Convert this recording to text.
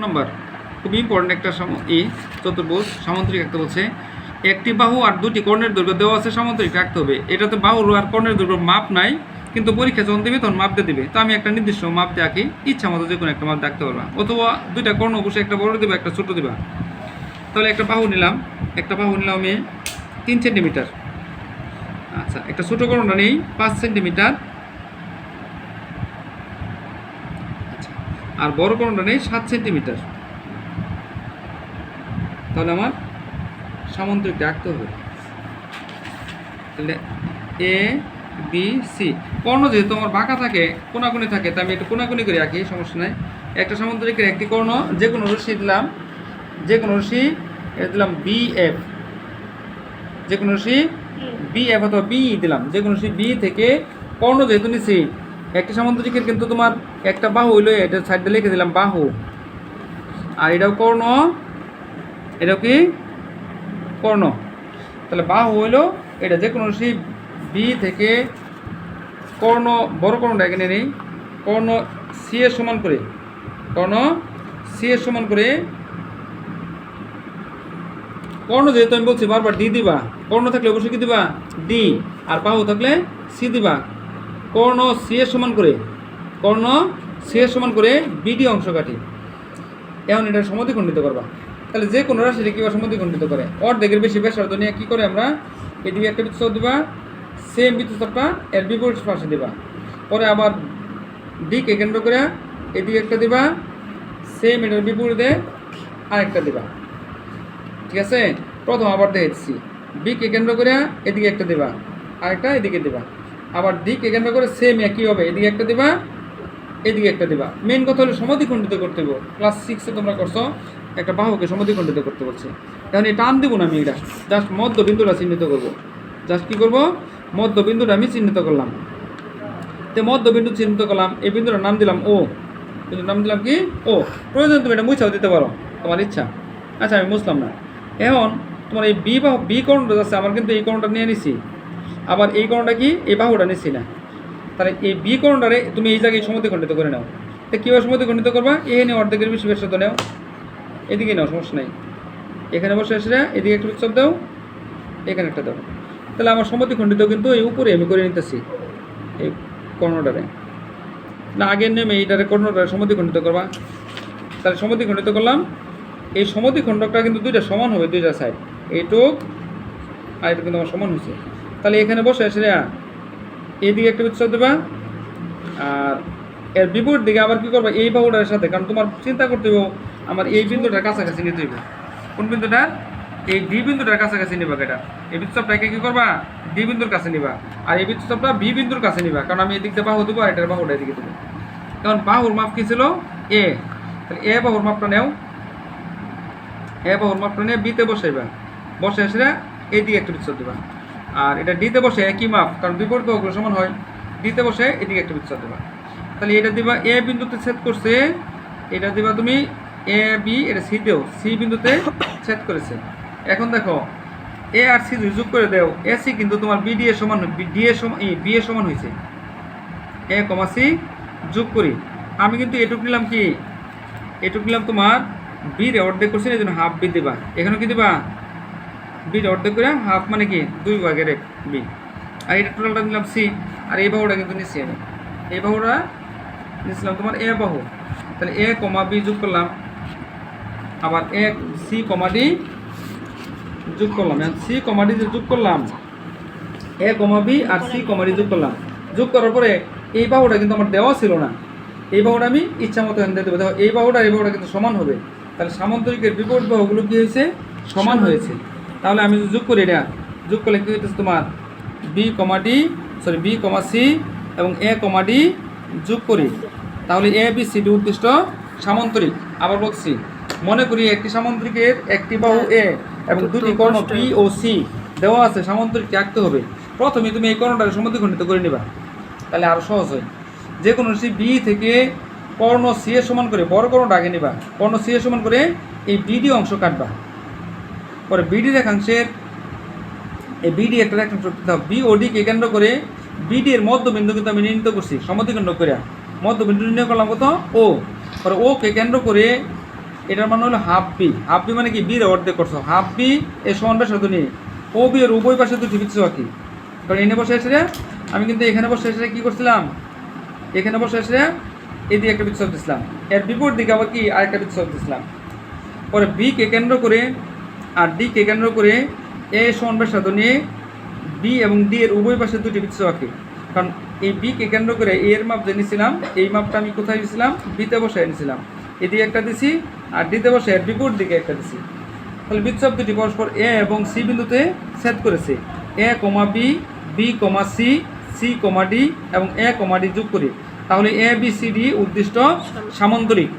নম্বর খুব ইম্পর্টেন্ট একটা চতুর্ভুজ সামুদ্রিক আঁকতে বলছে। একটি বাহু আর দুটি কর্ণের দৈর্ঘ্য দেওয়া আছে, সামুদ্রিক আঁকতে হবে। এটাতে বাহুর আর কর্ণের দৈর্ঘ্য মাপ নাই, কিন্তু পরীক্ষা যখন দেবে তখন মাপ দিয়ে দেবে। তো আমি একটা নির্দিষ্ট মাপ দিয়ে আঁকি, ইচ্ছা মতো যে কোনো একটা মাপ আঁকতে পারবা, অথবা দুইটা কর্ণ বসে একটা বড় দেবা একটা ছোটো দেবা। তাহলে একটা বাহু নিলাম আমি 3 সেন্টিমিটার। আচ্ছা, একটা ছোটো কর্ণটা নেই 5 সেন্টিমিটার। আচ্ছা, আর বড় কর্ণটা নেই 7 সেন্টিমিটার। তাহলে আমার সামুদ্রিকটা আঁকতে হবে। তাহলে এ বি সি, কর্ণ যেহেতু আমার বাঁকা থাকে, কোনাকুনি থাকে, তাই আমি একটু কোনাকুনি করে আঁকি, সমস্যা নাই। একটা সামুদ্রিকের একটি কর্ণ যে কোনো রশ্মি দিলাম, দিলাম বি এফ, যে কোনো রশ্মি বি এফ অথবা বি দিলাম, যে কোনো রশ্মি বি থেকে কর্ণ যেহেতু নিচ্ছি। একটি সামুদ্রিকের কিন্তু তোমার একটা বাহু হইলো, এটা সাইডে লিখে দিলাম বাহু, আর এটাও কর্ণ, এটাও কি কর্ণ। তাহলে বাহু হইলো এটা, যে কোনো রশ্মি বি থেকে কর্ণ, বড় কর্ণটা এখানে নেই, কর্ণ সি এর সমান করে, কর্ণ যেহেতু আমি বলছি বারবার ডি দিবা, কর্ণ থাকলে অবশ্যই কি দিবা ডি, আর বাহু থাকলে সি দিবা। কর্ণ সি এর সমান করে বিডি অংশ কাটি। এখন এটা সমদ্বিখণ্ডিত করবা। তাহলে যে কোনো রাশিকে কিংবা সমদ্বিখণ্ডিত করে, অর্ধেকের বেশি ব্যাসার্ধ নিয়ে কী করে আমরা এদিকে একটা বৃত্তচাপ দিবা, সেম বৃত্তচাপটা এর বিপরীত পাশে দিবা। পরে আবার ডিকে কেন্দ্র করে এদিকে একটা দিবা, সেম এটার বিপরীতে আরেকটা দিবা। ঠিক আছে, প্রথম আবার দেখছি বিকে কেন্দ্র করে এদিকে একটা দিবা, আরেকটা এদিকে দিবা। আবার ডিকে কেন্দ্র করে সেম একই হবে, এদিকে একটা দিবা, এদিকে একটা দিবা। মেন কথা হলো সমদ্বিখণ্ডিত করতে হবে। ক্লাস 6-এ তোমরা করছো, একটা বাহুকে সমদ্বিখণ্ডিত করতে বলছে। এখন এই টান দেবো না আমি, এটা জাস্ট মধ্যবিন্দুটা চিহ্নিত করবো। জাস্ট কী করবো, মধ্যবিন্দুটা আমি চিহ্নিত করলাম। তো মধ্যবিন্দু চিহ্নিত করলাম, এই বিন্দুটার নাম দিলাম ও, বিন্দুর নাম দিলাম কি ও। প্রয়োজন তুমি এটা মুছাও দিতে পারো, তোমার ইচ্ছা। আচ্ছা, আমি মুছলাম না। এখন তোমার এই বি কোণটা আছে, আমার কিন্তু এই কোণটা নিয়ে নিছি, আবার এই কোণটা কি এই বাহুটা নিচ্ছি না। তাহলে এই বি কোণটারে তুমি এই জায়গায় সমদ্বিখণ্ডিত করে নাও। তো কীভাবে সমদ্বিখণ্ডিত করবা, এখানে অর্ধেকের বেশি ব্যাসার্ধ নাও, এদিকে নাও, সমস্যা নেই। এখানে বসে এসে এদিকে একটা বৃত্তচাপ দাও, এখানে একটা দাও। তাহলে আমার সমদ্বিখণ্ডিত কিন্তু এই উপরে আমি করে নিতেছি এই কর্ণটারে। না, আগের নেমে এইটারে কর্ণটারে সমদ্বিখণ্ডিত করবা। তাহলে সমদ্বিখণ্ডিত করলাম, এই সমদ্বিখণ্ডকটা কিন্তু দুইটা সমান হবে, দুইটা সাইড, এইটুক আর এটা কিন্তু আমার সমান হয়েছে। তাহলে এখানে বসে এসে এইদিকে একটা বৃত্তচাপ দেবা, আর এর বিপরীত দিকে আবার কী করবা, এই বাহুটার সাথে, কারণ তোমার চিন্তা করতে হবে আমার এই বিন্দুটার কাছাকাছি নিতে হইবে। কোন বিন্দুটা, এই ডি বিন্দুটার কাছাকাছি নিবা। এটা এই বৃত্তচাপটাকে কী করবা, ডি বিন্দুর কাছে নিবা, আর এই বৃত্তচাপটা বি বিন্দুর কাছে নিবা, কারণ আমি এদিক দিয়ে বাহু দেবো আর এটার বাহুটা এদিকে দেবো। কারণ বাহুর মাপ কী ছিল এ, তাহলে এ বাহুর মাপটা নেও, নিয়ে বিতে বসাইবা, বসে এসে এইদিকে একটা বৃত্তচাপ দেবা। আর এটা ডিতে বসে একই মাপ, কারণ বিপরীত বাহুগুলো সমান হয়, ডিতে বসে এদিকে একটা বৃত্তচাপ দেবা। তাহলে এটা দিবা এ বিন্দুতে ছেদ করছে, এটা দিবা তুমি এ বি, এটা সিতেও সি বিন্দুতে ছেদ করেছে। এখন দেখো এ আর সি যোগ করে দেও, এ সি কিন্তু তোমার বিডি এর সমান, ডি এর সমান, বি এর সমান হয়েছে। এ কমা সি যোগ করি, আমি কিন্তু এটুক নিলাম কি, এটুক নিলাম তোমার বি রে অর্ধেক করছি, এই জন্য হাফ বি দিবা। এখানে কি দিবা, বি রে অর্ধেক করে হাফ, মানে কি 2 ভাগের 1 বি। আর এটা টোটালটা নিলাম সি, আর এই বাহুটা কিন্তু নিচ্ছি আমি, এই বাহুটা নিয়েছিলাম তোমার এ বাহু। তাহলে এ কমা বি যোগ করলাম, আবার এ সি কমা ডি যোগ করলাম। সি কমা ডি যোগ করলাম, এ কমা বি আর সি কমা ডি যোগ করলাম। যোগ করার পরে এই বাহুটা কিন্তু আমার দেওয়া ছিল না, এই বাহুটা আমি ইচ্ছা মতো এখানে দিয়ে দেবো। দেখো এই বাহুটা এই বাহুটা কিন্তু সমান হবে, তাহলে সামুদ্রিকের বিপরীত বাহুগুলো কী হয়েছে, সমান হয়েছে। তাহলে আমি যোগ করি, এটা যোগ করলে কী হইতেছে তোমার বি কমা সি এবং এ কমা ডি যোগ করি, তাহলে এ বি সি ডি উদ্দিষ্ট সামান্তরিক। আবার বলছি, মনে করি একটি সামান্তরিকের একটি বাহু এ এবং দুটি কর্ণ বি ও সি দেওয়া আছে, সামান্তরিকটি আঁকতে হবে। প্রথমে তুমি এই কর্ণটাকে সমদ্বিখণ্ডিত করে নিবা, তাহলে আরও সহজ হয়। যে কোনো রাশি বি থেকে কর্ণ সি এর সমান করে বড় কর্ণটা আগে নিবা, কর্ণ সি এর সমান করে এই বিডি অংশ কাটবা। পরে বিডি রেখাংশের এই বিডি একটা রেখাংশ বি ও ডিকে কেন্দ্র করে বিডি এর মধ্যবিন্দু কিন্তু আমি নির্ণীত করছি সমদ্বিখণ্ড করে, মধ্যবিন্দু নির্ণয় করলাম কত ও। পরে ও কে কেন্দ্র করে এটার মানে হলো হাফ বি। হাফ বি মানে কি বির অর্ধেক করছো, হাফ বি এর সমান ব্যাসার্ধ নিয়ে ও বি এর উভয় পাশে দুটি বৃত্ত আঁকি। কারণ এনে বসে এসে আমি কিন্তু এখানে বসে এসে কী করছিলাম, এখানে বসে এসে এদিকে একটা বৃত্ত দিছিলাম, এর বিপরীত দিকে আবার কি আরেকটা বৃত্ত দিছিলাম। পরে বি কে কেন্দ্র করে আর ডি কে কেন্দ্র করে এ সমান ব্যাসার্ধ নিয়ে বি এবং ডি এর উভয় পাশে দুটি বৃত্ত আঁকি। কারণ এই বি কে কেন্দ্র করে এ এর মাপ জেনেছিলাম, এই মাপটা আমি কোথায় দিয়েছিলাম, বিতে বসে এনেছিলাম, এদিকে একটা দিছি আর ডিতে বসে এর বিপরীত দিকে একটা দিছি। তাহলে বৃত্তচাপ দুটি পরস্পর এ এবং সি বিন্দুতে ছেদ করেছে। এ কমা B, B comma C, c comma D এবং এ কমা ডি যোগ করি, তাহলে এ বি সি ডি উদ্দিষ্ট সামান্তরিক।